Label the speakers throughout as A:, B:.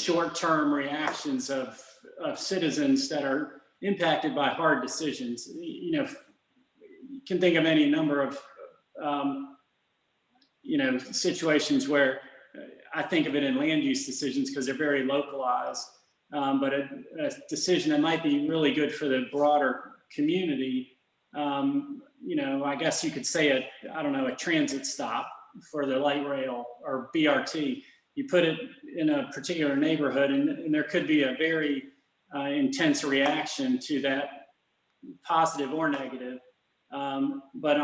A: short-term reactions of citizens that are impacted by hard decisions. You know, you can think of any number of you know, situations where I think of it in land use decisions because they're very localized, but a decision that might be really good for the broader community. You know, I guess you could say I don't know, a transit stop for the light rail or BRT. You put it in a particular neighborhood, and there could be a very intense reaction to that, positive or negative. But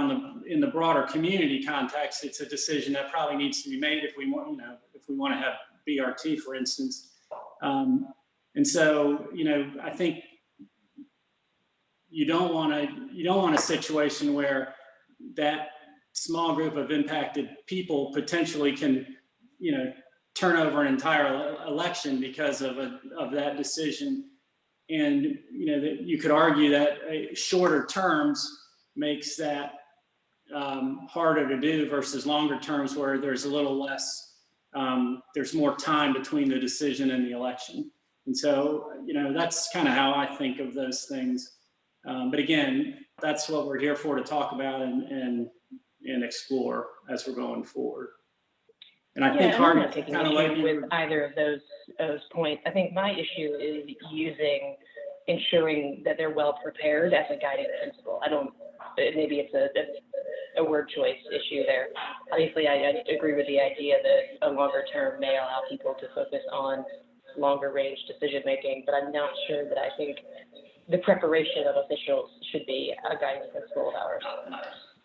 A: in the broader community context, it's a decision that probably needs to be made if we want, you know, if we want to have BRT, for instance. And so, you know, I think you don't want a situation where that small group of impacted people potentially can, you know, turn over an entire election because of that decision. And, you know, that you could argue that shorter terms makes that harder to do versus longer terms where there's a little less, there's more time between the decision and the election. And so, you know, that's kind of how I think of those things. But again, that's what we're here for, to talk about and explore as we're going forward. And I think
B: I'm not taking issue with either of those points. I think my issue is ensuring that they're well prepared as a guiding principle. Maybe it's a word choice issue there. Obviously, I agree with the idea that a longer term may allow people to focus on longer range decision making, but I'm not sure that I think the preparation of officials should be a guiding principle of ours.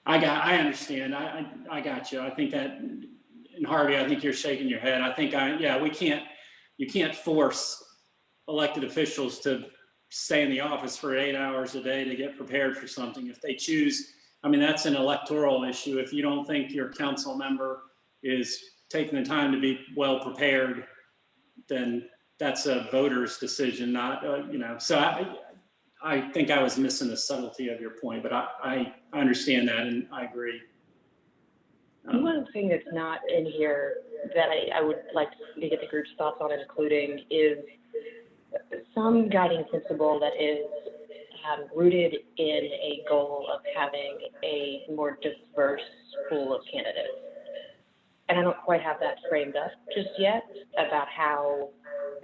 A: I understand. I got you. I think that, and Harvey, I think you're shaking your head. I think you can't force elected officials to stay in the office for 8 hours a day to get prepared for something. If they choose, I mean, that's an electoral issue. If you don't think your council member is taking the time to be well prepared, then that's a voter's decision, not, you know. So I think I was missing the subtlety of your point, but I understand that, and I agree.
B: One thing that's not in here that I would like to get the group's thoughts on including is some guiding principle that is rooted in a goal of having a more diverse pool of candidates. And I don't quite have that framed up just yet about how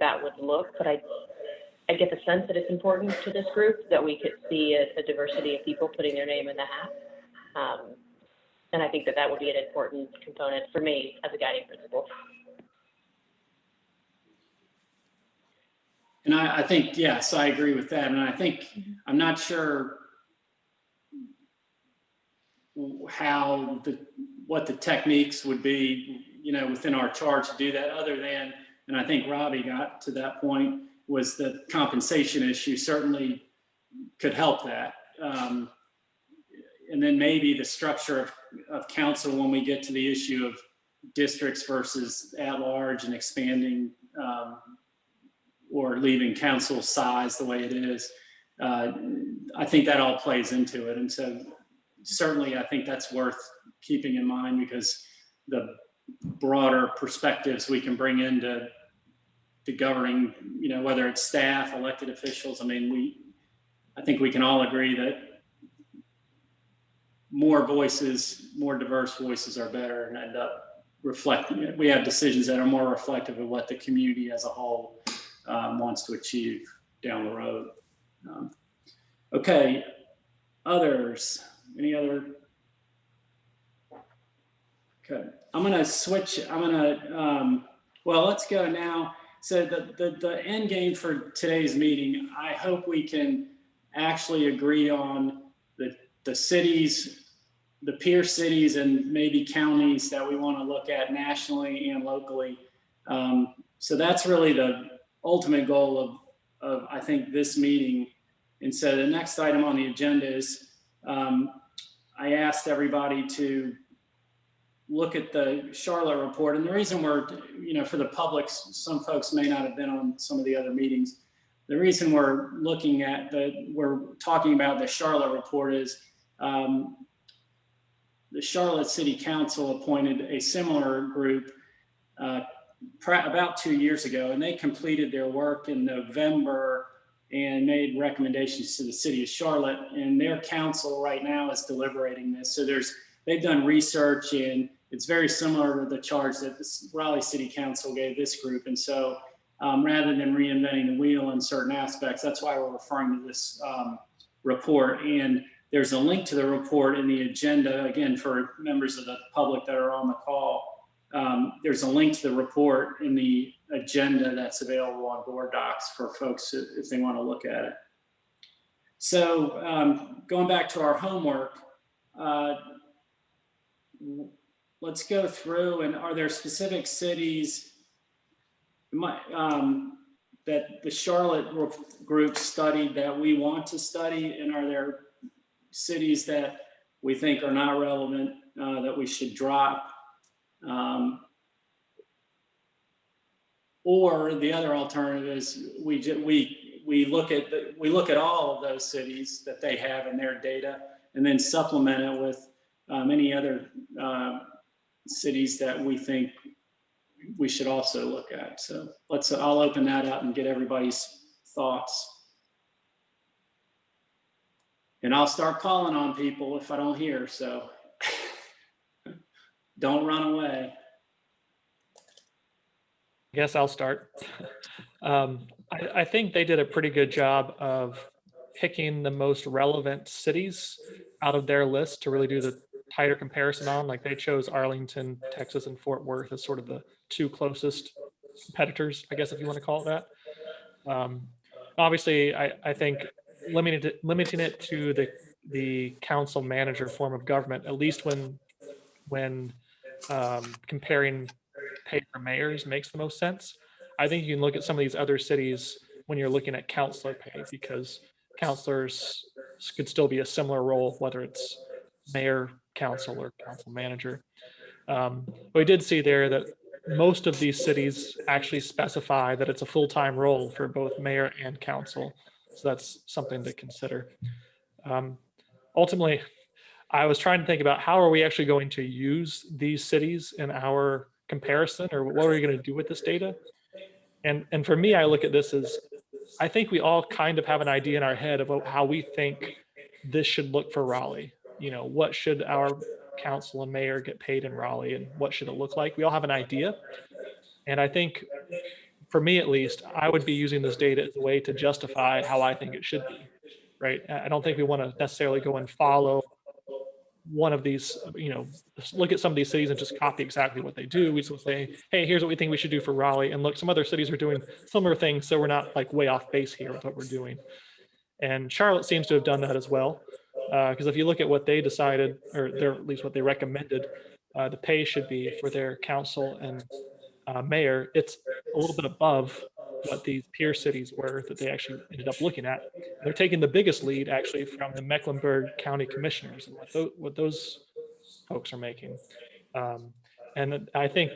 B: that would look, but I get the sense that it's important to this group that we could see a diversity of people putting their name in the hat. And I think that would be an important component for me as a guiding principle.
A: And I think, yes, I agree with that. And I think, I'm not sure what the techniques would be, you know, within our charge to do that, other than, and I think Robbie got to that point, was the compensation issue certainly could help that. And then maybe the structure of council when we get to the issue of districts versus at large and expanding or leaving council size the way it is. I think that all plays into it. And so certainly I think that's worth keeping in mind, because the broader perspectives we can bring into the governing, you know, whether it's staff, elected officials. I mean, I think we can all agree that more voices, more diverse voices are better and end up reflecting. We have decisions that are more reflective of what the community as a whole wants to achieve down the road. Okay, others, any other? Okay, I'm gonna switch, well, let's go now. So the end game for today's meeting, I hope we can actually agree on the cities, the peer cities and maybe counties that we want to look at nationally and locally. So that's really the ultimate goal of I think this meeting. And so the next item on the agenda is I asked everybody to look at the Charlotte report. And the reason we're, you know, for the public, some folks may not have been on some of the other meetings. The reason we're we're talking about the Charlotte report is the Charlotte City Council appointed a similar group about 2 years ago, and they completed their work in November and made recommendations to the city of Charlotte. And their council right now is deliberating this. So they've done research, and it's very similar to the charge that the Raleigh City Council gave this group. And so rather than reinventing the wheel in certain aspects, that's why we're referring to this report. And there's a link to the report in the agenda, again, for members of the public that are on the call. There's a link to the report in the agenda that's available on board docs for folks if they want to look at it. So going back to our homework, let's go through, and are there specific cities that the Charlotte group studied that we want to study, and are there cities that we think are not relevant that we should drop? Or the other alternative is we look at all of those cities that they have in their data, and then supplement it with any other cities that we think we should also look at. So I'll open that up and get everybody's thoughts. And I'll start calling on people if I don't hear, so don't run away.
C: I guess I'll start. I think they did a pretty good job of picking the most relevant cities out of their list to really do the tighter comparison on. Like they chose Arlington, Texas, and Fort Worth as sort of the two closest competitors, I guess, if you want to call it that. Obviously, I think limiting it to the council manager form of government, at least when comparing pay for mayors, makes the most sense. I think you can look at some of these other cities when you're looking at counselor pay, because counselors could still be a similar role, whether it's mayor, council, or council manager. We did see there that most of these cities actually specify that it's a full-time role for both mayor and council. So that's something to consider. Ultimately, I was trying to think about how are we actually going to use these cities in our comparison, or what are we going to do with this data? And for me, I look at this as, I think we all kind of have an idea in our head about how we think this should look for Raleigh. You know, what should our council and mayor get paid in Raleigh, and what should it look like? We all have an idea. And I think, for me at least, I would be using this data as a way to justify how I think it should be, right? I don't think we want to necessarily go and follow one of these, you know, look at some of these cities and just copy exactly what they do. We just say, hey, here's what we think we should do for Raleigh. And look, some other cities are doing similar things, so we're not like way off base here with what we're doing. And Charlotte seems to have done that as well. Because if you look at what they decided, or at least what they recommended, the pay should be for their council and mayor, it's a little bit above what these peer cities were that they actually ended up looking at. They're taking the biggest lead actually from the Mecklenburg County Commissioners and what those folks are making. And I think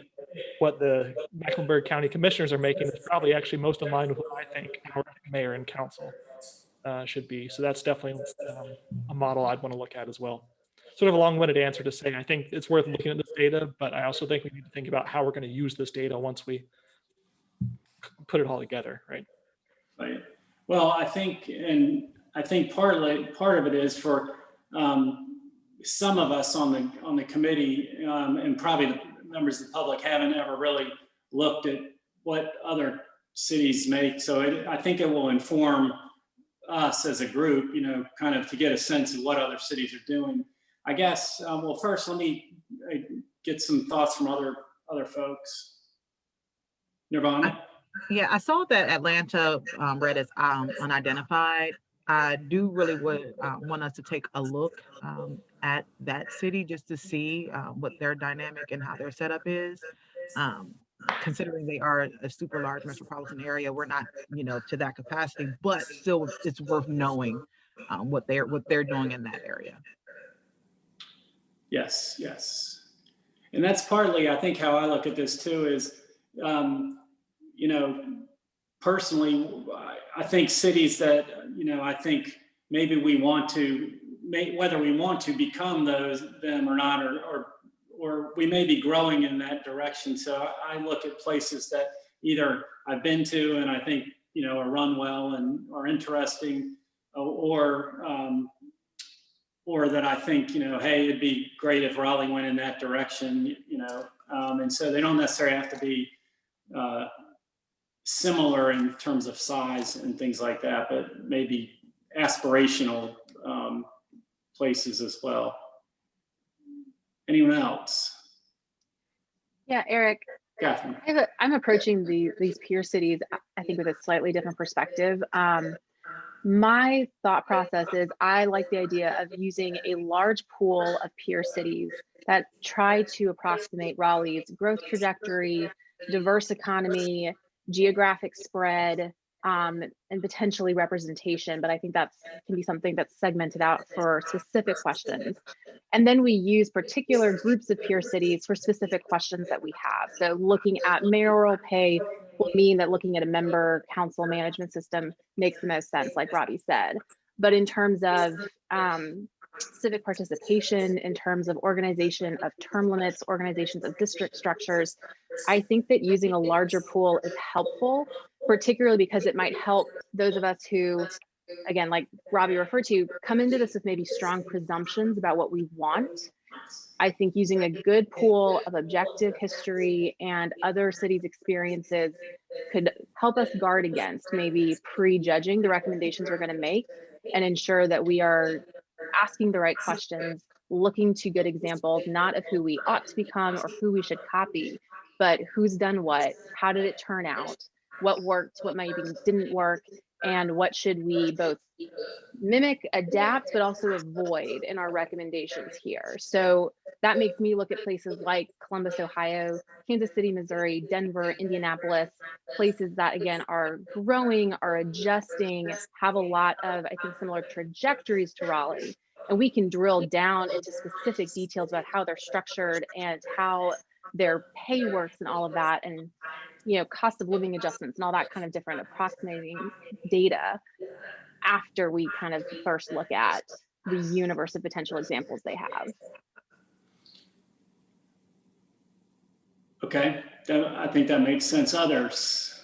C: what the Mecklenburg County Commissioners are making is probably actually most in line with what I think our mayor and council should be. So that's definitely a model I'd want to look at as well. Sort of a long-winded answer to say, I think it's worth looking at this data, but I also think we need to think about how we're going to use this data once we put it all together, right?
A: Right. Well, I think part of it is for some of us on the committee, and probably the members of the public haven't ever really looked at what other cities make. So I think it will inform us as a group, you know, kind of to get a sense of what other cities are doing. I guess, well, first, let me get some thoughts from other folks. Nirvana?
D: Yeah, I saw that Atlanta read as unidentified. I do really would want us to take a look at that city just to see what their dynamic and how their setup is. Considering they are a super large metropolitan area, we're not, you know, to that capacity, but still it's worth knowing what they're doing in that area.
A: Yes, yes. And that's partly, I think, how I look at this too is, you know, personally, I think cities that, you know, I think maybe we want to, whether we want to become them or not, or we may be growing in that direction. So I look at places that either I've been to and I think, you know, are run well and are interesting, or that I think, you know, hey, it'd be great if Raleigh went in that direction, you know, and so they don't necessarily have to be similar in terms of size and things like that, but maybe aspirational places as well. Anyone else?
E: Yeah, Eric,
A: Catherine.
E: I'm approaching these peer cities, I think, with a slightly different perspective. My thought process is I like the idea of using a large pool of peer cities that try to approximate Raleigh's growth trajectory, diverse economy, geographic spread, and potentially representation. But I think that can be something that's segmented out for specific questions. And then we use particular groups of peer cities for specific questions that we have. So looking at mayoral pay will mean that looking at a member council management system makes the most sense, like Robbie said. But in terms of civic participation, in terms of organization of term limits, organizations of district structures, I think that using a larger pool is helpful, particularly because it might help those of us who, again, like Robbie referred to, come into this with maybe strong presumptions about what we want. I think using a good pool of objective history and other cities' experiences could help us guard against maybe prejudging the recommendations we're going to make and ensure that we are asking the right questions, looking to good examples, not of who we ought to become or who we should copy, but who's done what, how did it turn out, what worked, what maybe didn't work, and what should we both mimic, adapt, but also avoid in our recommendations here. So that makes me look at places like Columbus, Ohio, Kansas City, Missouri, Denver, Indianapolis, places that again are growing, are adjusting, have a lot of, I think, similar trajectories to Raleigh. And we can drill down into specific details about how they're structured and how their pay works and all of that, and you know, cost of living adjustments and all that kind of different approximating data after we kind of first look at the universe of potential examples they have.
A: Okay, I think that makes sense. Others?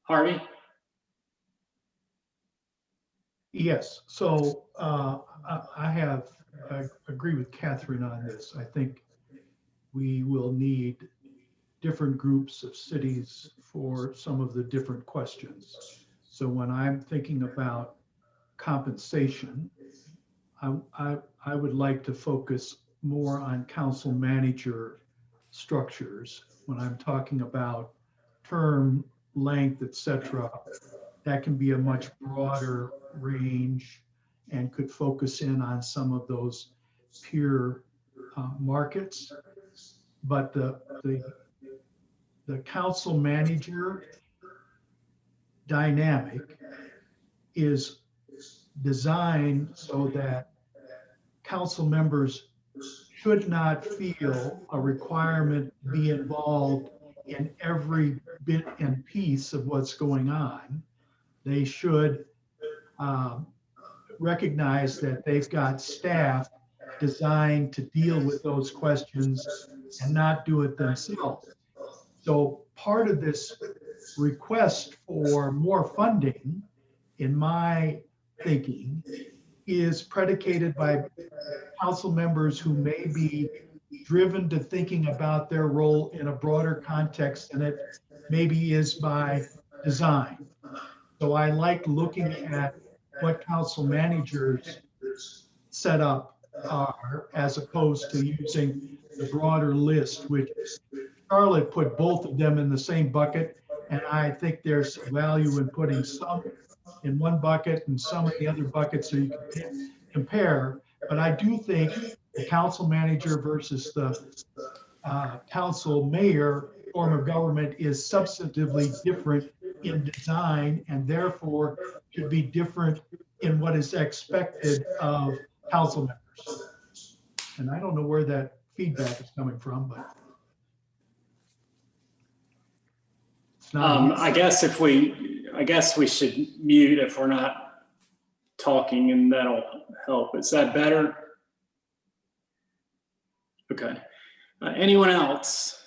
A: Harvey?
F: Yes, so I agree with Catherine on this. I think we will need different groups of cities for some of the different questions. So when I'm thinking about compensation, I would like to focus more on council manager structures. When I'm talking about term length, et cetera, that can be a much broader range and could focus in on some of those peer markets. But the council manager dynamic is designed so that council members should not feel a requirement to be involved in every bit and piece of what's going on. They should recognize that they've got staff designed to deal with those questions and not do it themselves. So part of this request for more funding, in my thinking, is predicated by council members who may be driven to thinking about their role in a broader context than it maybe is by design. So I like looking at what council managers set up are, as opposed to using the broader list, which Charlotte put both of them in the same bucket. And I think there's some value in putting some in one bucket and some in the other bucket so you can compare. But I do think the council manager versus the council mayor form of government is substantively different in design and therefore should be different in what is expected of council members. And I don't know where that feedback is coming from, but it's not.
A: I guess we should mute if we're not talking, and that'll help. Is that better? Okay. Anyone else?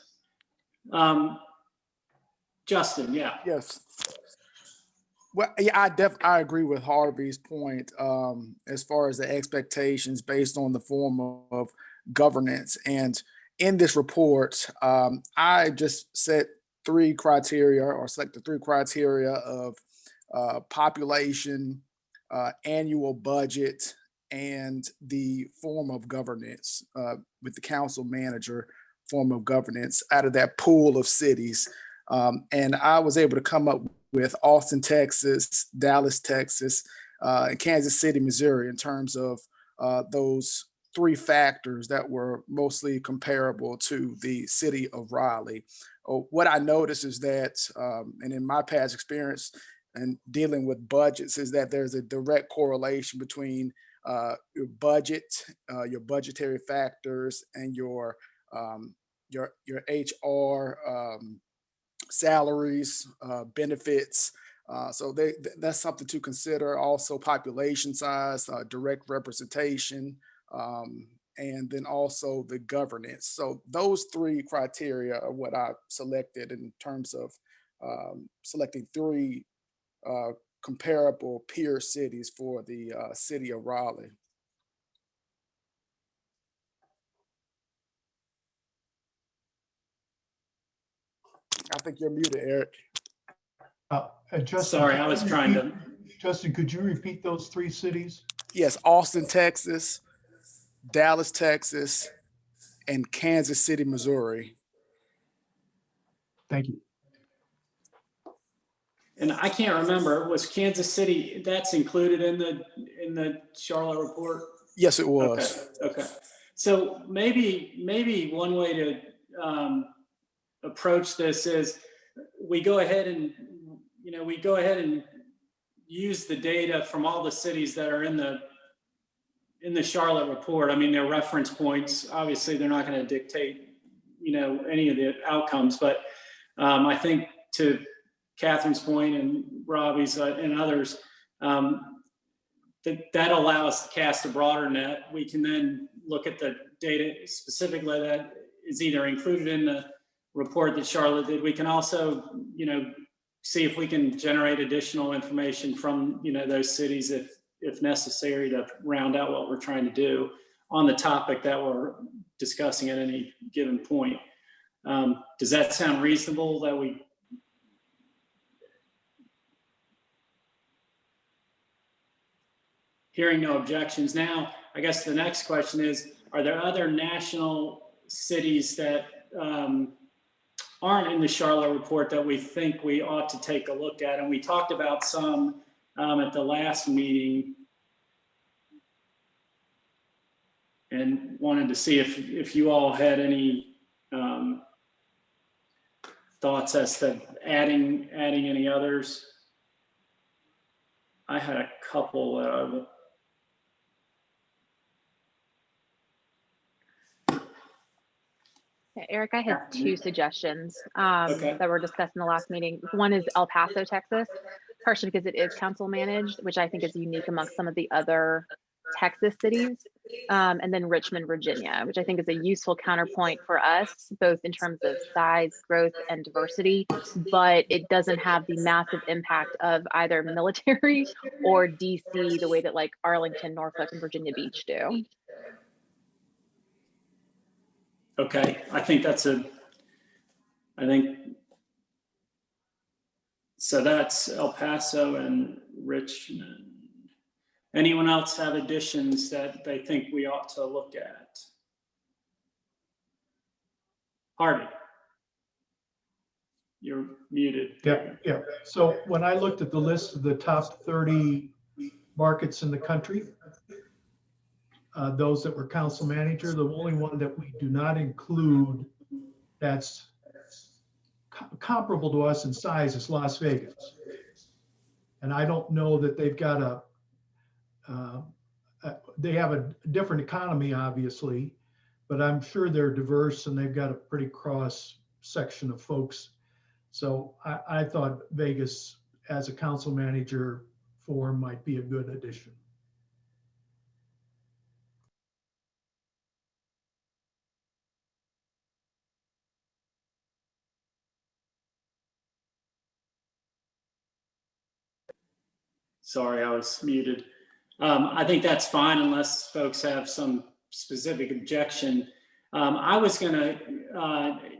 A: Justin, yeah.
G: Yes. Well, yeah, I agree with Harvey's point as far as the expectations based on the form of governance. And in this report, I just set three criteria or selected three criteria of population, annual budget, and the form of governance with the council manager form of governance out of that pool of cities. And I was able to come up with Austin, Texas, Dallas, Texas, and Kansas City, Missouri, in terms of those three factors that were mostly comparable to the city of Raleigh. What I noticed is that, and in my past experience and dealing with budgets, is that there's a direct correlation between your budget, your budgetary factors, and your HR, salaries, benefits. So that's something to consider. Also, population size, direct representation, and then also the governance. So those three criteria are what I selected in terms of selecting three comparable peer cities for the city of Raleigh. I think you're muted, Eric.
F: Justin,
A: Sorry, I was trying to.
F: Justin, could you repeat those three cities?
G: Yes, Austin, Texas, Dallas, Texas, and Kansas City, Missouri.
F: Thank you.
A: And I can't remember, was Kansas City, that's included in the Charlotte report?
G: Yes, it was.
A: Okay. So maybe one way to approach this is we go ahead and use the data from all the cities that are in the Charlotte report. I mean, they're reference points. Obviously, they're not going to dictate, any of the outcomes. But I think to Catherine's point and Robbie's and others, that allows us to cast a broader net. We can then look at the data specifically that is either included in the report that Charlotte did. We can also, see if we can generate additional information from, those cities if necessary to round out what we're trying to do on the topic that we're discussing at any given point. Does that sound reasonable that we? Hearing no objections now, I guess the next question is, are there other national cities that aren't in the Charlotte report that we think we ought to take a look at? And we talked about some at the last meeting and wanted to see if you all had any thoughts as to adding any others. I had a couple
E: Eric, I had two suggestions
A: Okay.
E: that were discussed in the last meeting. One is El Paso, Texas, partially because it is council managed, which I think is unique amongst some of the other Texas cities, and then Richmond, Virginia, which I think is a useful counterpoint for us, both in terms of size, growth, and diversity, but it doesn't have the massive impact of either military or DC the way that like Arlington, Norfolk, and Virginia Beach do.
A: Okay, I think so that's El Paso and Richmond. Anyone else have additions that they think we ought to look at? Harvey, you're muted.
F: Yeah. So when I looked at the list of the top 30 markets in the country, those that were council manager, the only one that we do not include that's comparable to us in size is Las Vegas. And I don't know that they've got they have a different economy, obviously, but I'm sure they're diverse and they've got a pretty cross section of folks. So I thought Vegas as a council manager form might be a good addition.
A: Sorry, I was muted. I think that's fine unless folks have some specific objection. I was gonna,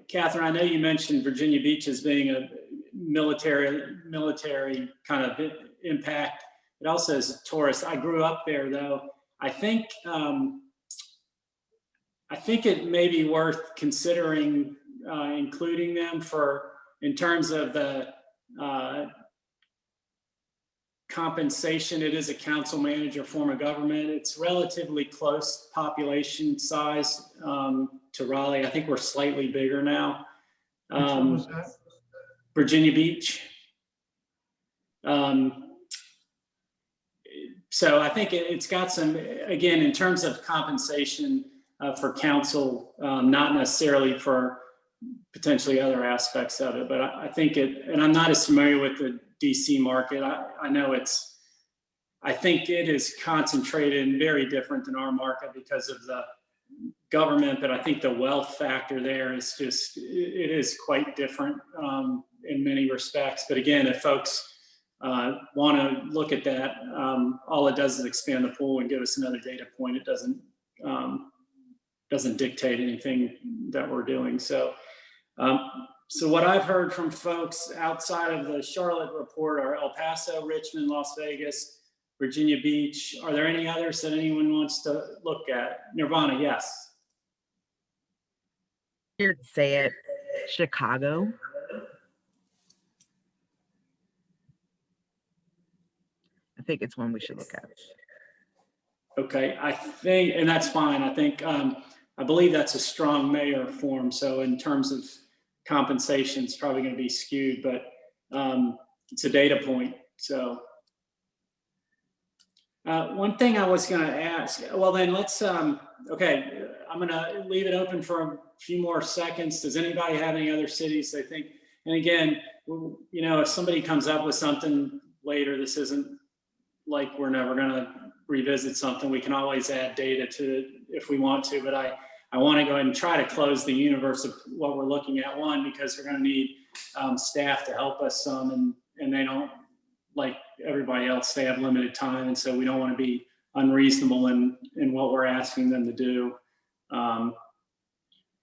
A: Catherine, I know you mentioned Virginia Beach as being a military kind of impact. It also is tourist. I grew up there though. I think it may be worth considering including them in terms of the compensation. It is a council manager form of government. It's relatively close population size to Raleigh. I think we're slightly bigger now.
F: Which one was that?
A: Virginia Beach. So I think it's got some, again, in terms of compensation for council, not necessarily for potentially other aspects of it, but I think and I'm not as familiar with the DC market. I know I think it is concentrated and very different than our market because of the government, but I think the wealth factor there is it is quite different in many respects. But again, if folks want to look at that, all it does is expand the pool and give us another data point. It doesn't dictate anything that we're doing. So what I've heard from folks outside of the Charlotte report are El Paso, Richmond, Las Vegas, Virginia Beach. Are there any others that anyone wants to look at? Nirvana, yes.
D: Here to say it, Chicago. I think it's one we should look at.
A: Okay, I think, and that's fine. I think, I believe that's a strong mayor form. So in terms of compensation, it's probably going to be skewed, but it's a data point. So one thing I was going to ask, well then let's, okay, I'm going to leave it open for a few more seconds. Does anybody have any other cities they think, and again, you know, if somebody comes up with something later, this isn't like we're never going to revisit something. We can always add data to it if we want to, but I want to go ahead and try to close the universe of what we're looking at. One, because we're going to need staff to help us some, and they don't, like everybody else, they have limited time, and so we don't want to be unreasonable in what we're asking them to do.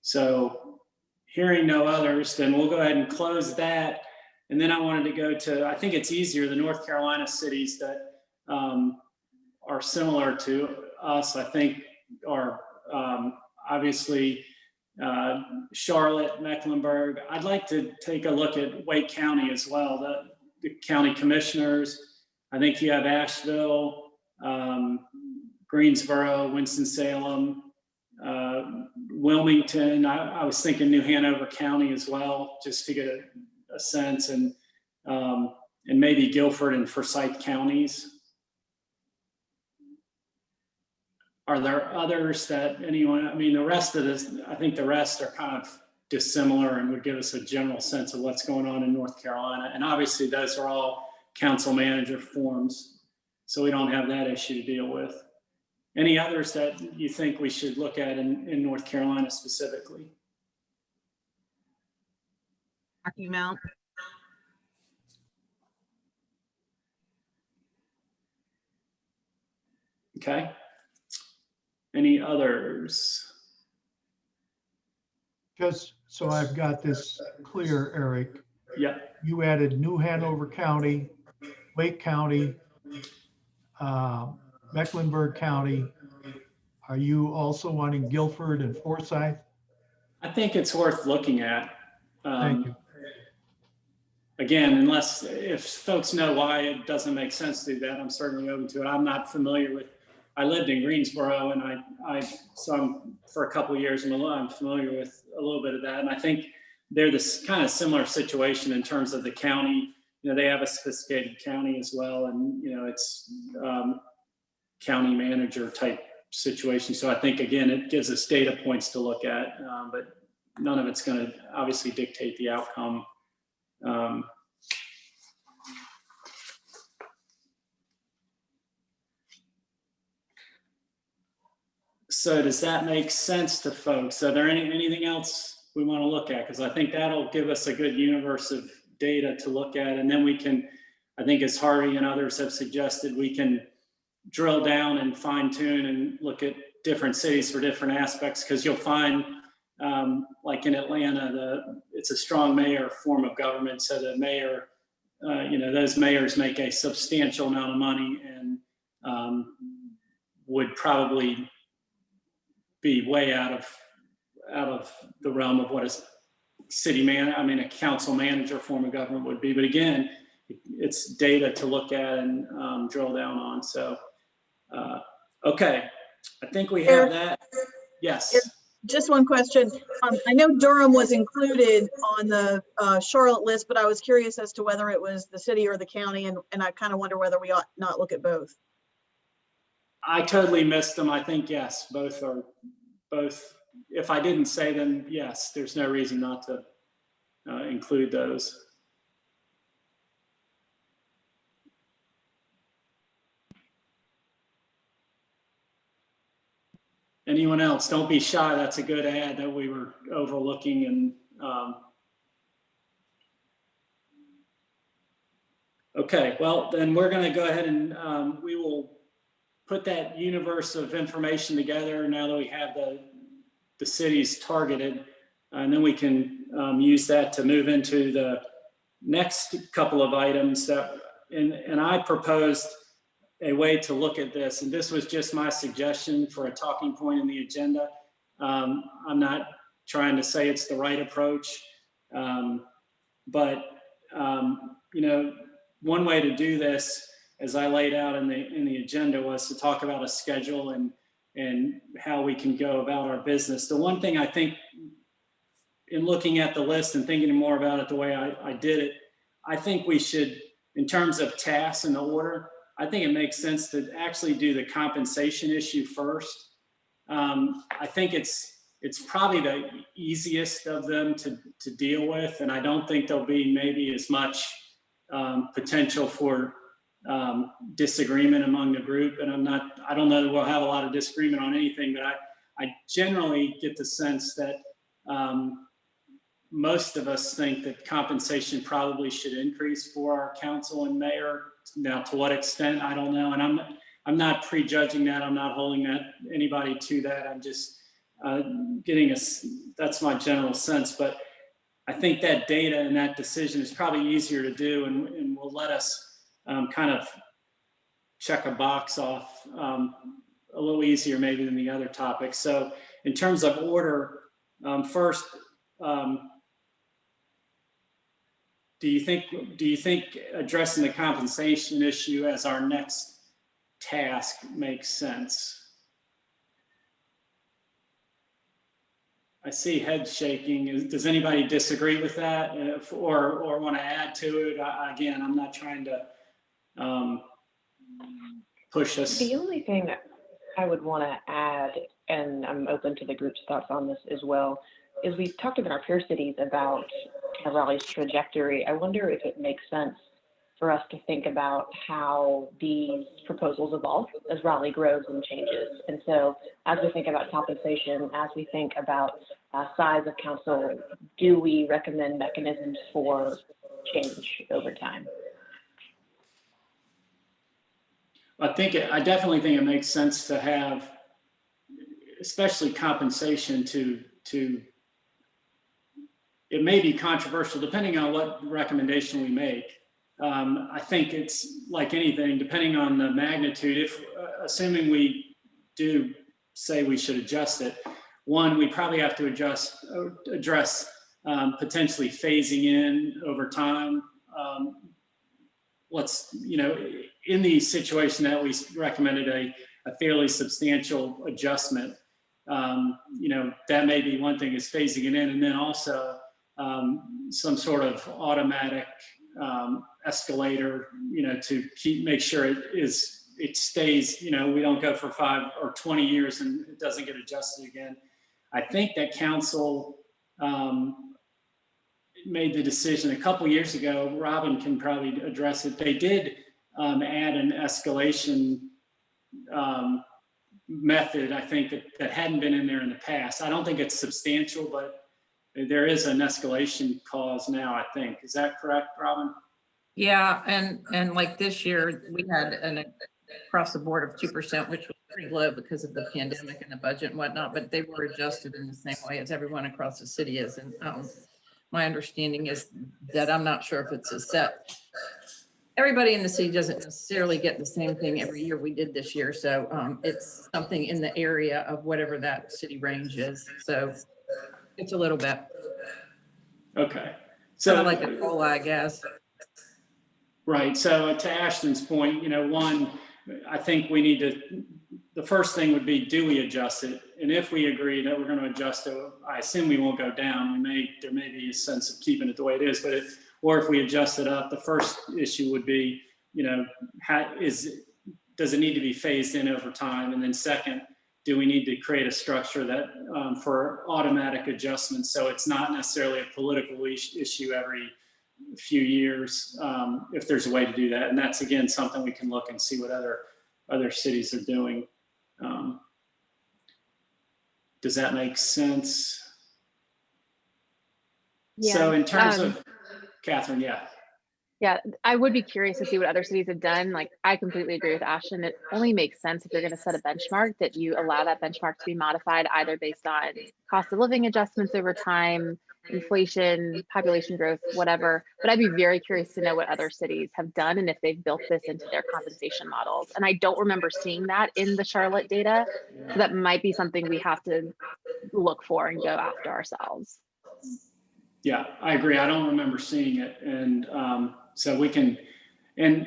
A: So hearing no others, then we'll go ahead and close that. And then I wanted to go to, I think it's easier, the North Carolina cities that are similar to us, I think are obviously Charlotte, Mecklenburg. I'd like to take a look at Wake County as well, the county commissioners. I think you have Asheville, Greensboro, Winston-Salem, Wilmington. I was thinking New Hanover County as well, just to get a sense, and maybe Guilford and Forsyth counties. Are there others that anyone, I mean, the rest of this, I think the rest are kind of dissimilar and would give us a general sense of what's going on in North Carolina. And obviously those are all council manager forms, so we don't have that issue to deal with. Any others that you think we should look at in North Carolina specifically?
D: Rocky Mount.
A: Okay. Any others?
F: Just so I've got this clear, Eric.
A: Yeah.
F: You added New Hanover County, Wake County, Mecklenburg County. Are you also wanting Guilford and Forsyth?
A: I think it's worth looking at.
F: Thank you.
A: Again, if folks know why it doesn't make sense to do that, I'm certainly open to it. I'm not familiar with, I lived in Greensboro, and so for a couple of years, I'm familiar with a little bit of that. And I think they're this kind of similar situation in terms of the county. You know, they have a sophisticated county as well, and you know, it's county manager type situation. So I think, again, it gives us data points to look at, but none of it's going to obviously dictate the outcome. So does that make sense to folks? Are there anything else we want to look at? Because I think that'll give us a good universe of data to look at, and then we can I think as Harvey and others have suggested, we can drill down and fine tune and look at different cities for different aspects, because you'll find, like in Atlanta, it's a strong mayor form of government. So the mayor, those mayors make a substantial amount of money and would probably be way out of the realm of what a council manager form of government would be. But again, it's data to look at and drill down on. So, okay, I think we have that. Yes.
H: Just one question. I know Durham was included on the Charlotte list, but I was curious as to whether it was the city or the county, and I kind of wonder whether we ought not look at both.
A: I totally missed them. I think, yes, both. If I didn't say them, yes, there's no reason not to include those. Anyone else? Don't be shy. That's a good ad that we were overlooking. And okay, well, then we're going to go ahead and we will put that universe of information together now that we have the cities targeted, and then we can use that to move into the next couple of items and I proposed a way to look at this, and this was just my suggestion for a talking point in the agenda. I'm not trying to say it's the right approach, but one way to do this, as I laid out in the agenda, was to talk about a schedule and how we can go about our business. The one thing I think, in looking at the list and thinking more about it the way I did it, I think we should, in terms of tasks and the order, I think it makes sense to actually do the compensation issue first. I think it's probably the easiest of them to deal with, and I don't think there'll be maybe as much potential for disagreement among the group. And I don't know that we'll have a lot of disagreement on anything, but I generally get the sense that most of us think that compensation probably should increase for our council and mayor. Now, to what extent, I don't know. And I'm not prejudging that. I'm not holding anybody to that. I'm just that's my general sense. But I think that data and that decision is probably easier to do and will let us kind of check a box off a little easier maybe than the other topics. So in terms of order, first, do you think addressing the compensation issue as our next task makes sense? I see head shaking. Does anybody disagree with that, or want to add to it? Again, I'm not trying to push us.
B: The only thing I would want to add, and I'm open to the group's thoughts on this as well, is we've talked in our peer cities about kind of Raleigh's trajectory. I wonder if it makes sense for us to think about how these proposals evolve as Raleigh grows and changes. And so as we think about compensation, as we think about size of council, do we recommend mechanisms for change over time?
A: I definitely think it makes sense to have, especially compensation to it may be controversial depending on what recommendation we make. I think it's like anything, depending on the magnitude, if assuming we do say we should adjust it, one, we probably have to address potentially phasing in over time. In the situation that we recommended a fairly substantial adjustment, that may be one thing, is phasing it in, and then also some sort of automatic escalator, to make sure it stays, we don't go for 5 or 20 years and it doesn't get adjusted again. I think that council made the decision a couple years ago. Robin can probably address it. They did add an escalation method, I think, that hadn't been in there in the past. I don't think it's substantial, but there is an escalation clause now, I think. Is that correct, Robin?
I: Yeah, and like this year, we had an across the board of 2%, which was pretty low because of the pandemic and the budget and whatnot, but they were adjusted in the same way as everyone across the city is. And my understanding is that I'm not sure if it's a set. Everybody in the city doesn't necessarily get the same thing every year we did this year. So it's something in the area of whatever that city range is. So it's a little bit.
A: Okay.
I: So
A: So
I: like a COLA, I guess.
A: Right. So to Ashton's point, one, I think we need to, the first thing would be, do we adjust it? And if we agree that we're going to adjust it, I assume we won't go down. There may be a sense of keeping it the way it is, but if we adjust it up, the first issue would be, does it need to be phased in over time? And then second, do we need to create a structure that for automatic adjustments? So it's not necessarily a political issue every few years, if there's a way to do that. And that's, again, something we can look and see what other cities are doing. Does that make sense?
E: Yeah.
A: So in terms of Catherine,
E: Yeah, I would be curious to see what other cities have done. Like, I completely agree with Ashton. It only makes sense if you're going to set a benchmark that you allow that benchmark to be modified either based on cost of living adjustments over time, inflation, population growth, whatever. But I'd be very curious to know what other cities have done and if they've built this into their compensation models. And I don't remember seeing that in the Charlotte data. So that might be something we have to look for and go after ourselves.
A: Yeah, I agree. I don't remember seeing it. And so we can, and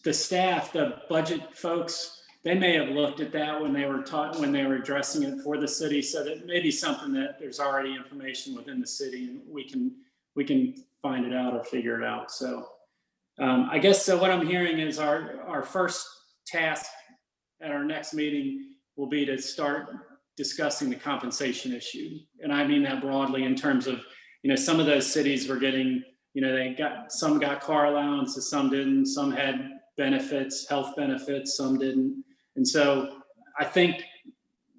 A: the staff, the budget folks, they may have looked at that when they were addressing it for the city. So that may be something that there's already information within the city, and we can find it out or figure it out. So I guess, so what I'm hearing is our first task at our next meeting will be to start discussing the compensation issue. And I mean that broadly in terms of, some of those cities were getting, some got car allowances, some didn't, some had benefits, health benefits, some didn't. And so I think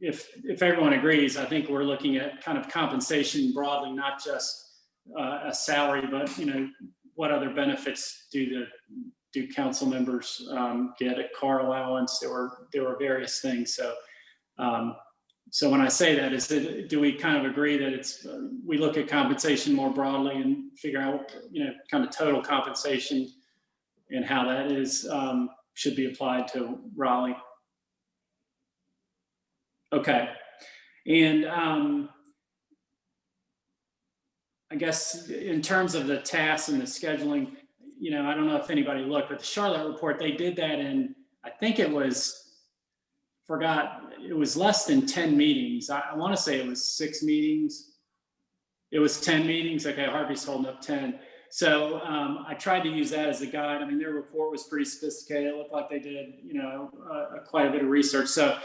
A: if everyone agrees, I think we're looking at kind of compensation broadly, not just a salary, but what other benefits do council members get? A car allowance? There were various things. So when I say that, do we kind of agree that we look at compensation more broadly and figure out kind of total compensation and how that is should be applied to Raleigh? Okay. And I guess in terms of the tasks and the scheduling, I don't know if anybody looked, but the Charlotte report, they did that in, I think it was less than 10 meetings. I want to say it was 6 meetings. It was 10 meetings. Okay, Harvey's holding up 10. So I tried to use that as a guide. I mean, their report was pretty sophisticated. It looked like they did, quite a bit of research. So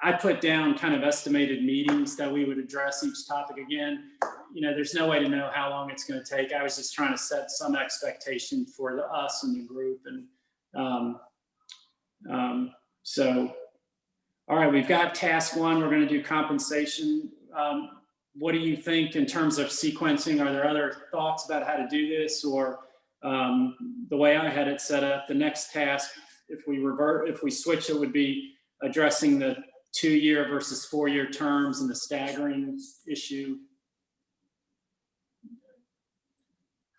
A: I put down kind of estimated meetings that we would address each topic. Again, there's no way to know how long it's going to take. I was just trying to set some expectation for us and the group. And so, all right, we've got task 1. We're going to do compensation. What do you think in terms of sequencing? Are there other thoughts about how to do this? Or the way I had it set up, the next task, if we switch, it would be addressing the 2-year versus 4-year terms and the staggering issue.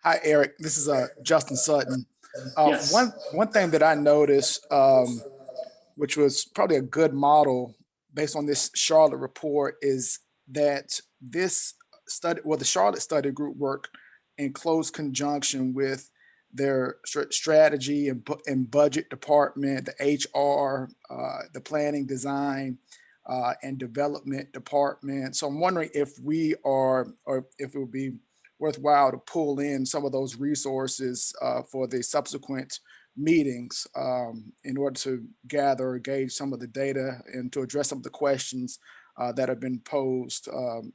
G: Hi, Eric. This is Justin Sutton.
A: Yes.
G: One thing that I noticed, which was probably a good model based on this Charlotte report, is that this study, the Charlotte study group worked in close conjunction with their strategy and budget department, the HR, the planning, design, and development department. So I'm wondering if if it would be worthwhile to pull in some of those resources for the subsequent meetings in order to gather or gauge some of the data and to address some of the questions that have been posed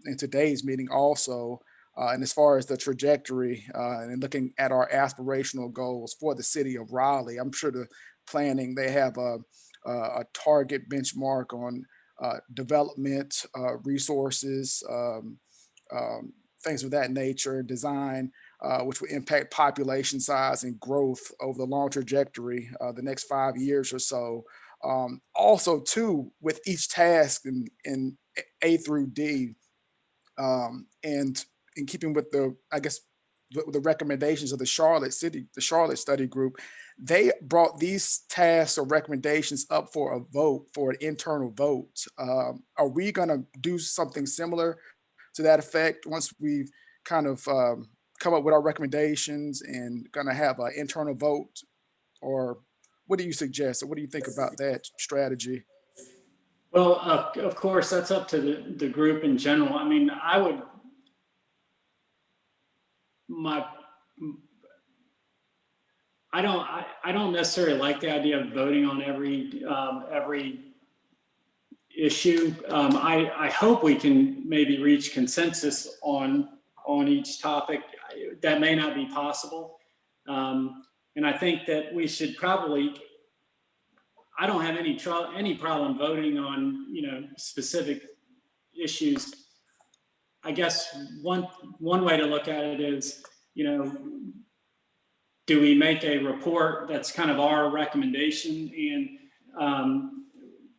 G: in today's meeting also. And as far as the trajectory and looking at our aspirational goals for the city of Raleigh, I'm sure the planning, they have a target benchmark on development resources, things of that nature, design. which will impact population size and growth over the long trajectory, the next 5 years or so. Also, too, with each task in A through D, and in keeping with the, I guess, the recommendations of the Charlotte study group, they brought these tasks or recommendations up for a vote, for an internal vote. Are we going to do something similar to that effect once we've kind of come up with our recommendations and going to have an internal vote? Or what do you suggest? Or what do you think about that strategy?
A: Well, of course, that's up to the group in general. I mean, I don't necessarily like the idea of voting on every issue. I hope we can maybe reach consensus on each topic. That may not be possible. And I think that we should probably, I don't have any problem voting on, specific issues. I guess one way to look at it is, do we make a report that's kind of our recommendation, and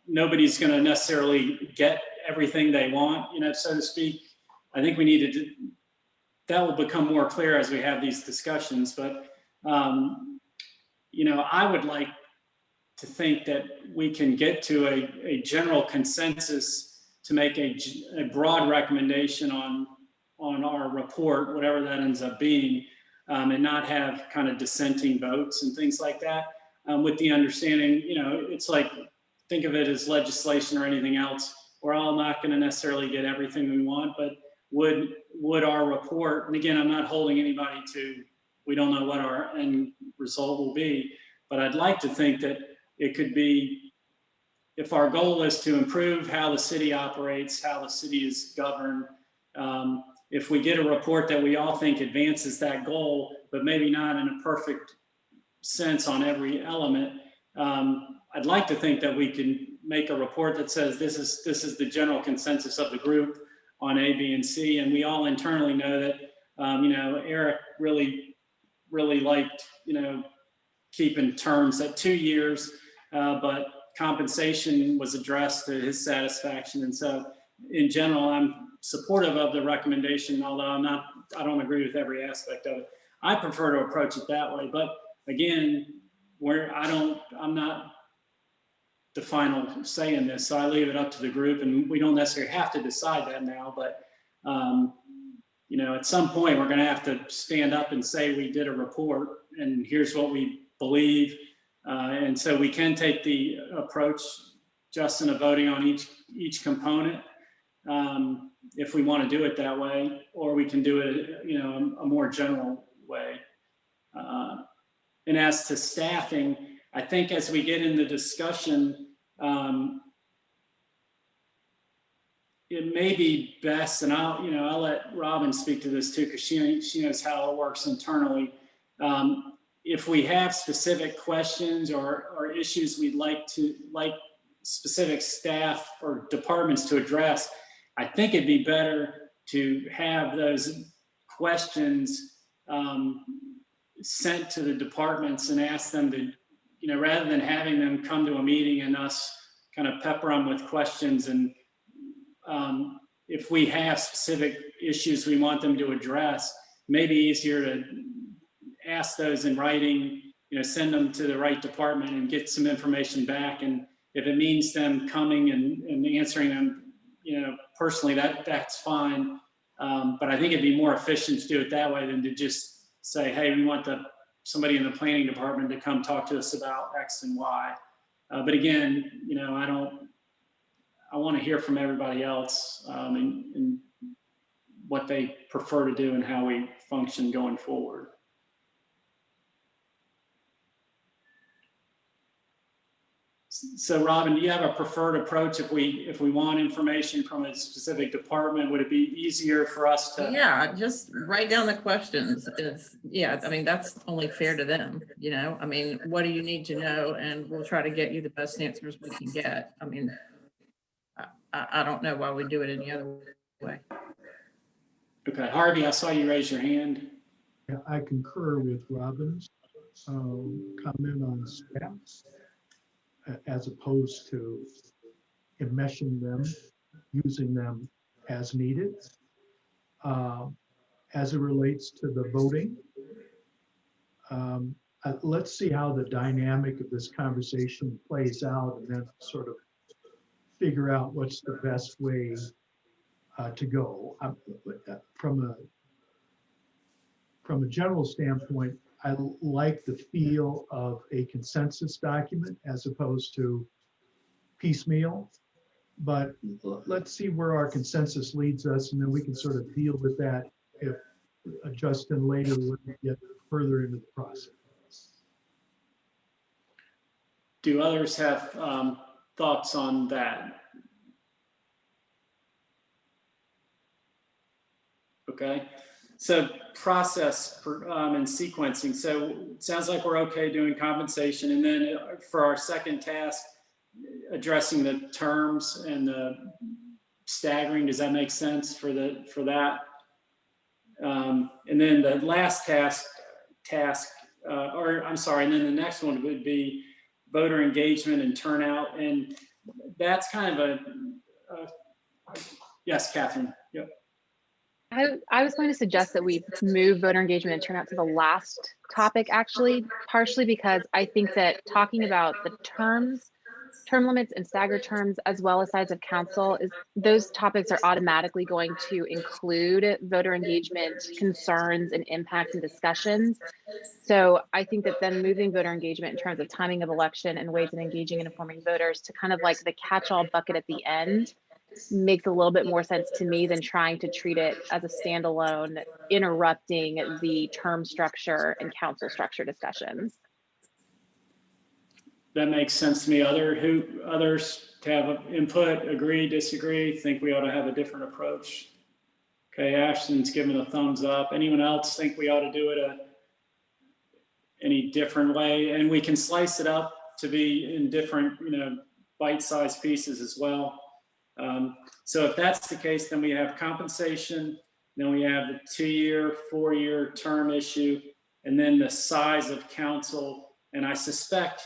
A: nobody's going to necessarily get everything they want, so to speak. I think we need to, that will become more clear as we have these discussions, but I would like to think that we can get to a general consensus to make a broad recommendation on our report, whatever that ends up being, and not have kind of dissenting votes and things like that, with the understanding, it's like, think of it as legislation or anything else. We're all not going to necessarily get everything we want, but would our report, and again, I'm not holding anybody to, we don't know what our end result will be, but I'd like to think that it could be, if our goal is to improve how the city operates, how the city is governed, if we get a report that we all think advances that goal, but maybe not in a perfect sense on every element, I'd like to think that we can make a report that says this is the general consensus of the group on A, B, and C, and we all internally know that Eric really liked keeping terms at 2 years, but compensation was addressed to his satisfaction, and so in general I'm supportive of the recommendation, although I don't agree with every aspect of it. I prefer to approach it that way, but again, I'm not the final say in this, so I leave it up to the group, and we don't necessarily have to decide that now, but at some point we're going to have to stand up and say we did a report and here's what we believe, and so we can take the approach, Justin, of voting on each component, if we want to do it that way, or we can do it a more general way. And as to staffing, I think as we get in the discussion, it may be best, and I'll let Robin speak to this too, because she knows how it works internally. If we have specific questions or issues we'd like specific staff or departments to address, I think it'd be better to have those questions sent to the departments and ask them to, rather than having them come to a meeting and us kind of pepper them with questions. And if we have specific issues we want them to address, maybe easier to ask those in writing, send them to the right department and get some information back. And if it means them coming and answering them, personally, that's fine. But I think it'd be more efficient to do it that way than to just say, hey, we want somebody in the planning department to come talk to us about X and Y. But again, I want to hear from everybody else and what they prefer to do and how we function going forward. So Robin, do you have a preferred approach if we want information from a specific department? Would it be easier for us to?
I: Yeah, just write down the questions. I mean, that's only fair to them, I mean, what do you need to know? And we'll try to get you the best answers we can get. I mean, I don't know why we do it any other way.
A: Okay, Harvey, I saw you raise your hand.
F: Yeah, I concur with Robin's comment on staff as opposed to enmeshing them, using them as needed. As it relates to the voting, let's see how the dynamic of this conversation plays out and then sort of figure out what's the best way to go. From a general standpoint, I like the feel of a consensus document as opposed to piecemeal. But let's see where our consensus leads us, and then we can sort of deal with that if Justin later when we get further into the process.
A: Do others have thoughts on that? Okay, so process and sequencing. So it sounds like we're okay doing compensation, and then for our second task, addressing the terms and the staggering. Does that make sense for that? And then the last task, or I'm sorry, and then the next one would be voter engagement and turnout, and that's kind of yes, Catherine. Yep.
E: I was going to suggest that we move voter engagement and turnout to the last topic, actually, partially because I think that talking about the term limits and staggered terms, as well as size of council, those topics are automatically going to include voter engagement concerns and impact and discussions. So I think that then moving voter engagement in terms of timing of election and ways of engaging and informing voters to kind of like the catch-all bucket at the end makes a little bit more sense to me than trying to treat it as a standalone, interrupting the term structure and council structure discussions.
A: That makes sense to me. Others have input, agree, disagree, think we ought to have a different approach? Okay, Ashton's giving a thumbs up. Anyone else think we ought to do it any different way? And we can slice it up to be in different, bite-sized pieces as well. So if that's the case, then we have compensation, then we have the 2-year, 4-year term issue, and then the size of council. And I suspect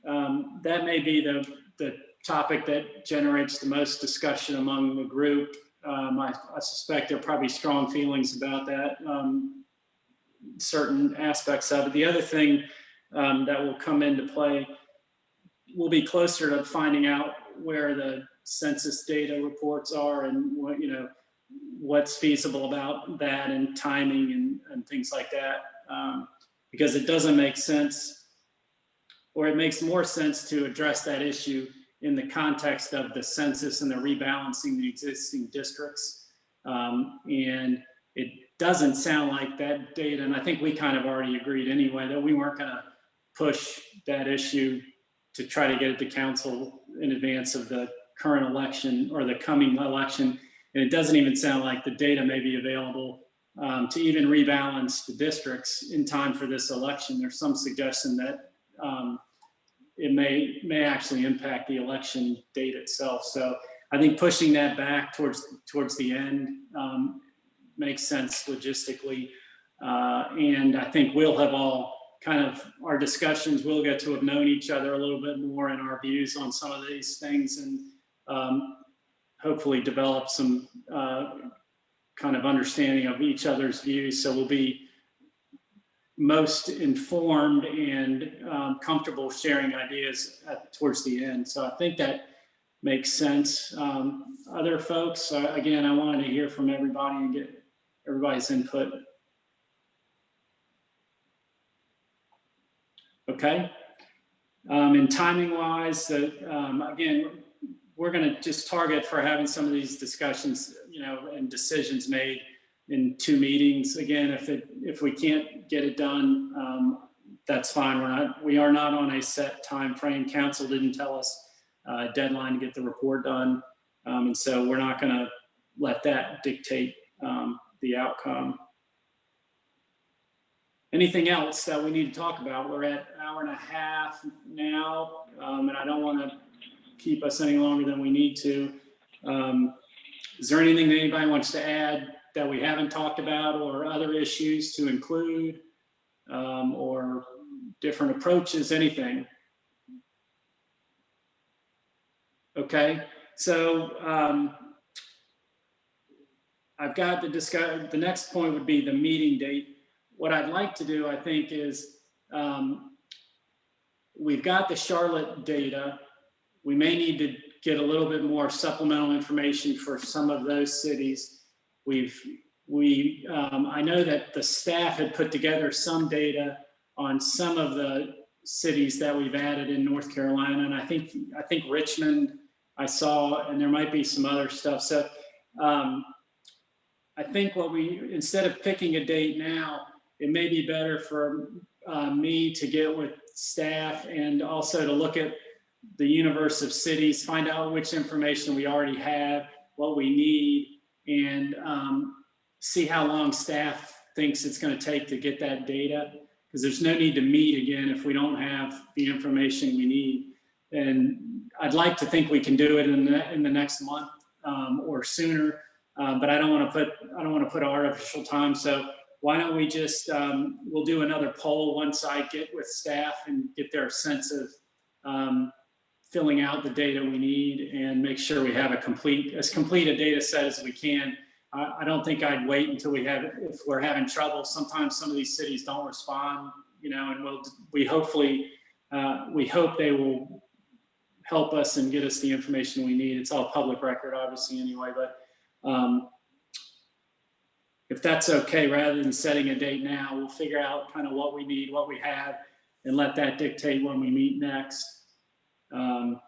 A: that may be the topic that generates the most discussion among the group. I suspect there are probably strong feelings about that, certain aspects of it. The other thing that will come into play will be closer to finding out where the census data reports are and what's feasible about that and timing and things like that, because it doesn't make sense, or it makes more sense to address that issue in the context of the census and the rebalancing the existing districts. And it doesn't sound like that data, and I think we kind of already agreed anyway that we weren't going to push that issue to try to get it to council in advance of the current election or the coming election. And it doesn't even sound like the data may be available to even rebalance the districts in time for this election. There's some suggestion that it may actually impact the election date itself. So I think pushing that back towards the end makes sense logistically. And I think we'll have all kind of our discussions, we'll get to have known each other a little bit more in our views on some of these things, and hopefully develop some kind of understanding of each other's views. So we'll be most informed and comfortable sharing ideas towards the end. So I think that makes sense. Other folks, again, I wanted to hear from everybody and get everybody's input. Okay. And timing wise, again, we're going to just target for having some of these discussions, and decisions made in 2 meetings. Again, if we can't get it done, that's fine. We are not on a set time frame. Council didn't tell us a deadline to get the report done, and so we're not going to let that dictate the outcome. Anything else that we need to talk about? We're at an hour and a half now, and I don't want to keep us any longer than we need to. Is there anything that anybody wants to add that we haven't talked about, or other issues to include, or different approaches, anything? Okay, so I've got to discuss, the next point would be the meeting date. What I'd like to do, I think, is we've got the Charlotte data. We may need to get a little bit more supplemental information for some of those cities. I know that the staff had put together some data on some of the cities that we've added in North Carolina, and I think Richmond I saw, and there might be some other stuff. So I think instead of picking a date now, it may be better for me to get with staff and also to look at the universe of cities, find out which information we already have, what we need, and see how long staff thinks it's going to take to get that data. Because there's no need to meet again if we don't have the information we need. And I'd like to think we can do it in the next month or sooner, but I don't want to put artificial time. So why don't we just we'll do another poll once I get with staff and get their sense of filling out the data we need and make sure we have as complete a data set as we can. I don't think I'd wait until if we're having trouble. Sometimes some of these cities don't respond, and we hope they will help us and get us the information we need. It's all public record, obviously, anyway, but if that's okay, rather than setting a date now, we'll figure out kind of what we need, what we have, and let that dictate when we meet next. And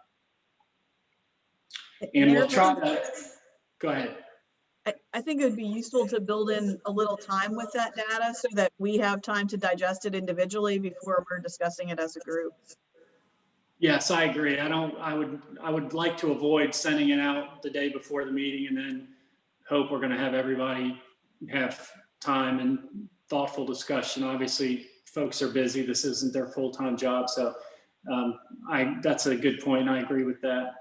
A: we'll try to, go ahead.
H: I think it would be useful to build in a little time with that data so that we have time to digest it individually before we're discussing it as a group.
A: Yes, I agree. I would like to avoid sending it out the day before the meeting and then hope we're going to have everybody have time and thoughtful discussion. Obviously, folks are busy. This isn't their full-time job. So that's a good point. I agree with that.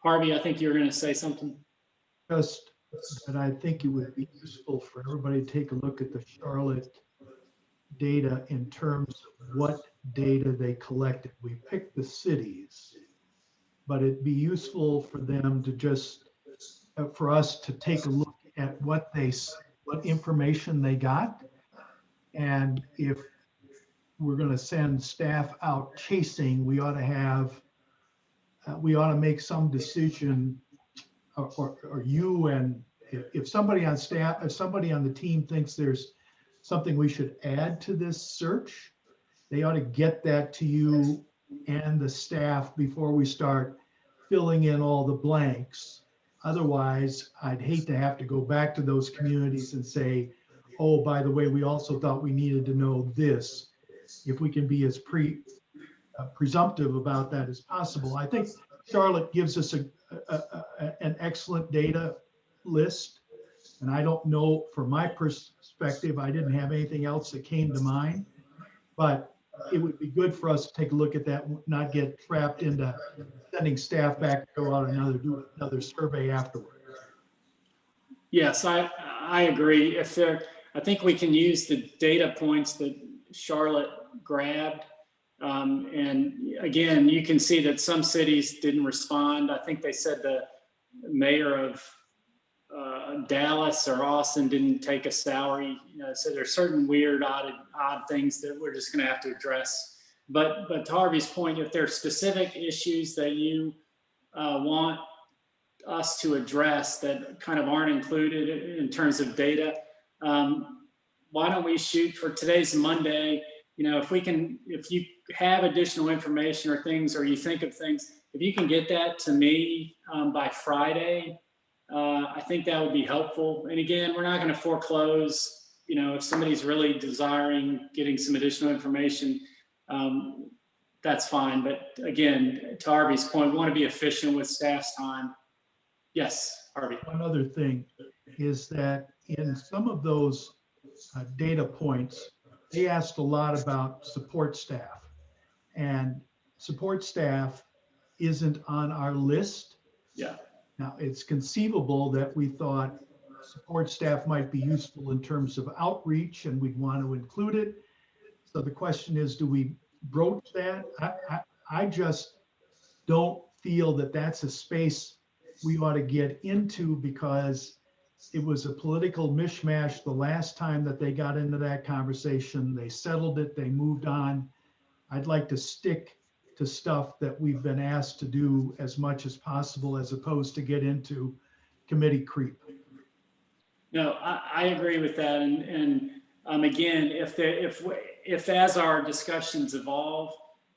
A: Harvey, I think you were going to say something.
F: Just that I think it would be useful for everybody to take a look at the Charlotte data in terms of what data they collected. We picked the cities, but it'd be useful for them to just, for us to take a look at what information they got. And if we're going to send staff out chasing, we ought to make some decision, or you, and if somebody on staff, if somebody on the team thinks there's something we should add to this search, they ought to get that to you and the staff before we start filling in all the blanks. Otherwise, I'd hate to have to go back to those communities and say, oh, by the way, we also thought we needed to know this. If we can be as presumptive about that as possible. I think Charlotte gives us an excellent data list. And I don't know, from my perspective, I didn't have anything else that came to mind. But it would be good for us to take a look at that, not get trapped into sending staff back to go out and do another survey afterward.
A: Yes, I agree. I think we can use the data points that Charlotte grabbed. And again, you can see that some cities didn't respond. I think they said the mayor of Dallas or Austin didn't take a salary. So there's certain weird, odd things that we're just going to have to address. But to Harvey's point, if there are specific issues that you want us to address that kind of aren't included in terms of data, why don't we shoot for today's Monday? If you have additional information or things, or you think of things, if you can get that to me by Friday, I think that would be helpful. And again, we're not going to foreclose, if somebody's really desiring getting some additional information, that's fine. But again, to Harvey's point, we want to be efficient with staff's time. Yes, Harvey.
F: One other thing is that in some of those data points, they asked a lot about support staff, and support staff isn't on our list.
A: Yeah.
F: Now, it's conceivable that we thought support staff might be useful in terms of outreach, and we'd want to include it. So the question is, do we broach that? I just don't feel that that's a space we ought to get into, because it was a political mishmash the last time that they got into that conversation. They settled it, they moved on. I'd like to stick to stuff that we've been asked to do as much as possible, as opposed to get into committee creep.
A: No, I agree with that. And again, if as our discussions evolve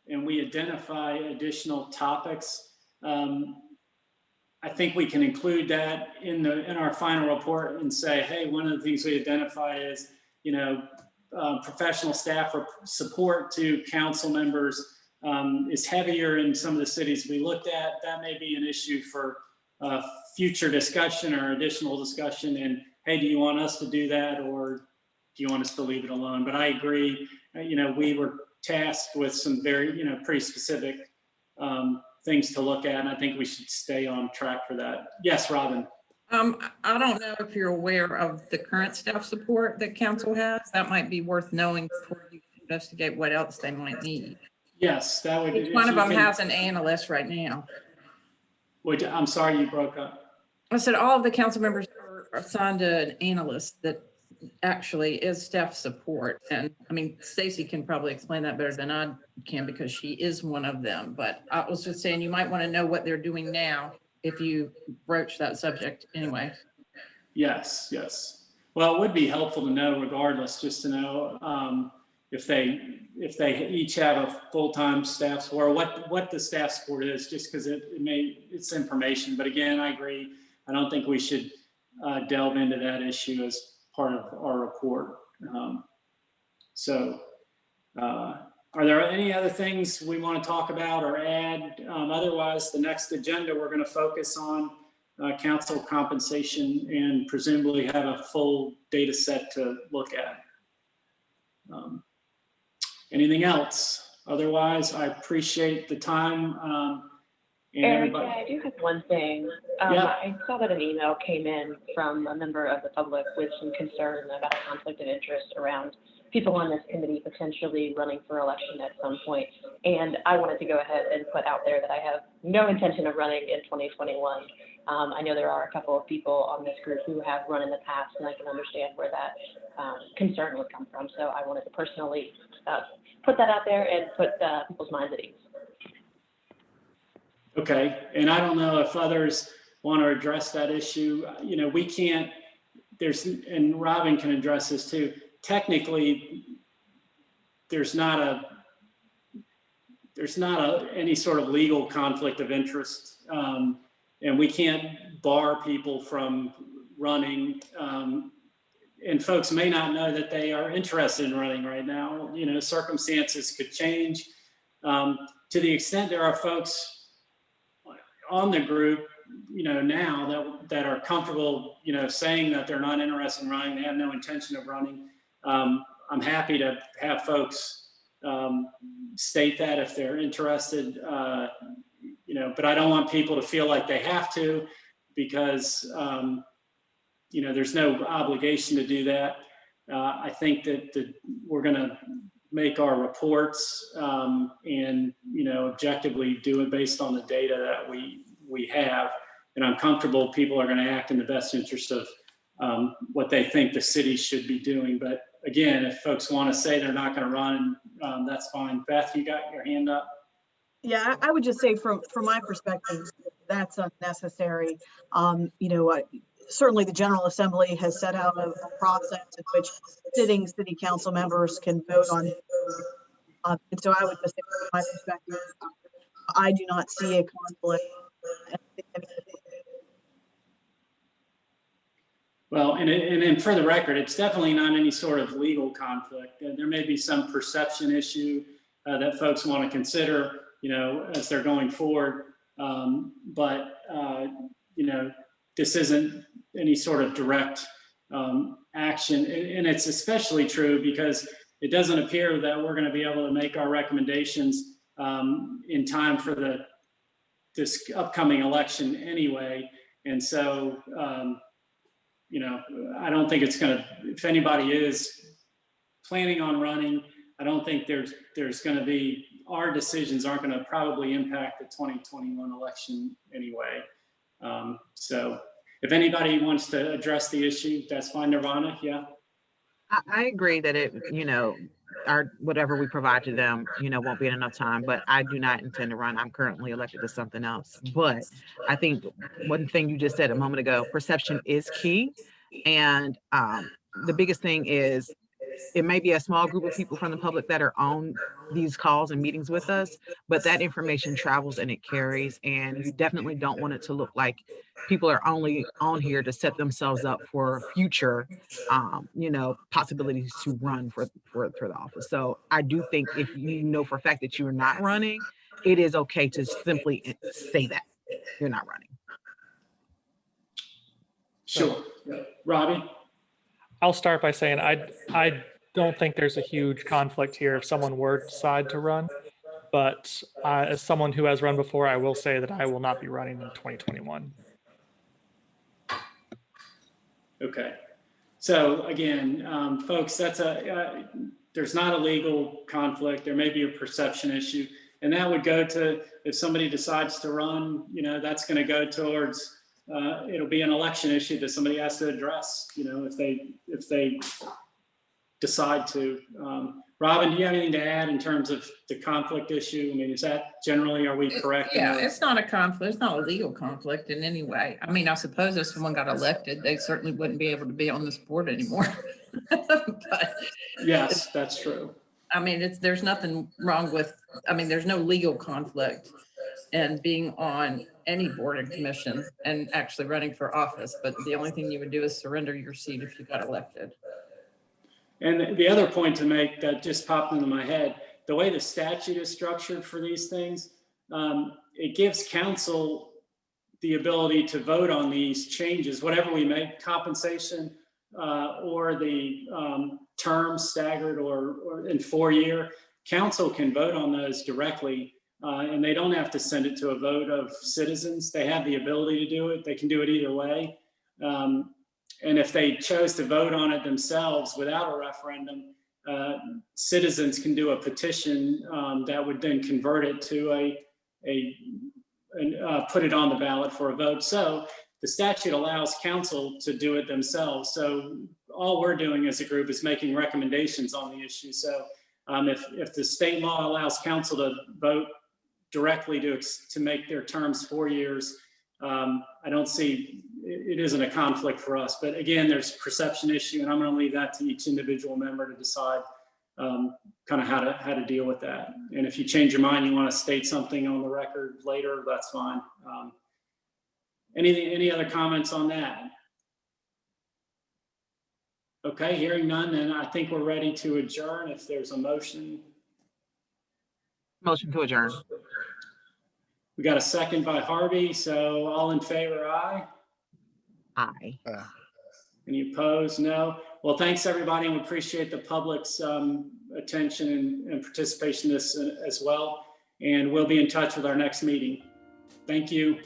A: and we identify additional topics, I think we can include that in our final report and say, hey, one of the things we identified is, professional staff or support to council members is heavier in some of the cities we looked at. That may be an issue for future discussion or additional discussion. And hey, do you want us to do that, or do you want us to leave it alone? But I agree, we were tasked with some very, pretty specific things to look at, and I think we should stay on track for that. Yes, Robin.
I: I don't know if you're aware of the current staff support that council has. That might be worth knowing before you investigate what else they might need.
A: Yes, that would.
I: Each one of them has an analyst right now.
A: I'm sorry, you broke up.
I: I said all of the council members are assigned to an analyst that actually is staff support. And I mean, Stacy can probably explain that better than I can, because she is one of them. But I was just saying, you might want to know what they're doing now if you broach that subject anyway.
A: Yes. Well, it would be helpful to know regardless, just to know if they each have a full-time staff support, or what the staff support is, just because it's information. But again, I agree. I don't think we should delve into that issue as part of our report. Are there any other things we want to talk about or add? Otherwise, the next agenda, we're going to focus on council compensation and presumably have a full data set to look at. Anything else? Otherwise, I appreciate the time.
B: Eric, yeah, I do have one thing.
A: Yeah.
B: I saw that an email came in from a member of the public with some concern about a conflict of interest around people on this committee potentially running for election at some point. And I wanted to go ahead and put out there that I have no intention of running in 2021. I know there are a couple of people on this group who have run in the past, and I can understand where that concern would come from. So I wanted to personally put that out there and put people's minds at ease.
A: Okay, and I don't know if others want to address that issue. We can't, and Robin can address this too. Technically, there's not any sort of legal conflict of interest, and we can't bar people from running. And folks may not know that they are interested in running right now. Circumstances could change. To the extent there are folks on the group, now that are comfortable, saying that they're not interested in running, they have no intention of running. I'm happy to have folks state that if they're interested, but I don't want people to feel like they have to, because, there's no obligation to do that. I think that we're going to make our reports and objectively do it based on the data that we have, and I'm comfortable people are going to act in the best interest of what they think the city should be doing. But again, if folks want to say they're not going to run, that's fine. Beth, you got your hand up.
H: Yeah, I would just say from my perspective, that's unnecessary. Certainly the General Assembly has set out a process in which sitting city council members can vote on. And so I would just say from my perspective, I do not see a conflict.
A: Well, and for the record, it's definitely not any sort of legal conflict. There may be some perception issue that folks want to consider, as they're going forward. But this isn't any sort of direct action. And it's especially true because it doesn't appear that we're going to be able to make our recommendations in time for this upcoming election anyway. And so, I don't think it's going to, if anybody is planning on running, I don't think there's going to be, our decisions aren't going to probably impact the 2021 election anyway. So if anybody wants to address the issue, that's fine. Nirvana, yeah.
D: I agree that our whatever we provide to them, won't be in enough time, but I do not intend to run. I'm currently elected to something else. But I think one thing you just said a moment ago, perception is key. And the biggest thing is, it may be a small group of people from the public that are on these calls and meetings with us, but that information travels and it carries. And you definitely don't want it to look like people are only on here to set themselves up for future, possibilities to run for the office. So I do think if you know for a fact that you're not running, it is okay to simply say that you're not running.
A: Sure. Robbie?
C: I'll start by saying I don't think there's a huge conflict here if someone were to decide to run, but as someone who has run before, I will say that I will not be running in 2021.
A: Okay. So again, folks, there's not a legal conflict. There may be a perception issue, and that would go to, if somebody decides to run, that's going to go towards, it'll be an election issue that somebody has to address, if they decide to. Robin, do you have anything to add in terms of the conflict issue? I mean, is that generally, are we correct?
I: Yeah, it's not a conflict. It's not a legal conflict in any way. I mean, I suppose if someone got elected, they certainly wouldn't be able to be on this board anymore. But
A: yes, that's true.
I: I mean, there's nothing wrong with, there's no legal conflict in being on any board and commission and actually running for office. But the only thing you would do is surrender your seat if you got elected.
A: And the other point to make that just popped into my head, the way the statute is structured for these things, it gives council the ability to vote on these changes, whatever we make, compensation or the term staggered or in 4-year, council can vote on those directly, and they don't have to send it to a vote of citizens. They have the ability to do it. They can do it either way. And if they chose to vote on it themselves without a referendum, citizens can do a petition that would then convert it to put it on the ballot for a vote. So the statute allows council to do it themselves. So all we're doing as a group is making recommendations on the issue. So if the state law allows council to vote directly to make their terms 4 years, I don't see, it isn't a conflict for us. But again, there's a perception issue, and I'm going to leave that to each individual member to decide kind of how to deal with that. And if you change your mind, you want to state something on the record later, that's fine. Any other comments on that? Okay, hearing none, then I think we're ready to adjourn if there's a motion.
D: Motion to adjourn.
A: We got a second by Harvey, so all in favor, aye?
D: Aye.
A: Any opposed? No. Well, thanks everybody, and we appreciate the public's attention and participation in this as well. And we'll be in touch with our next meeting. Thank you.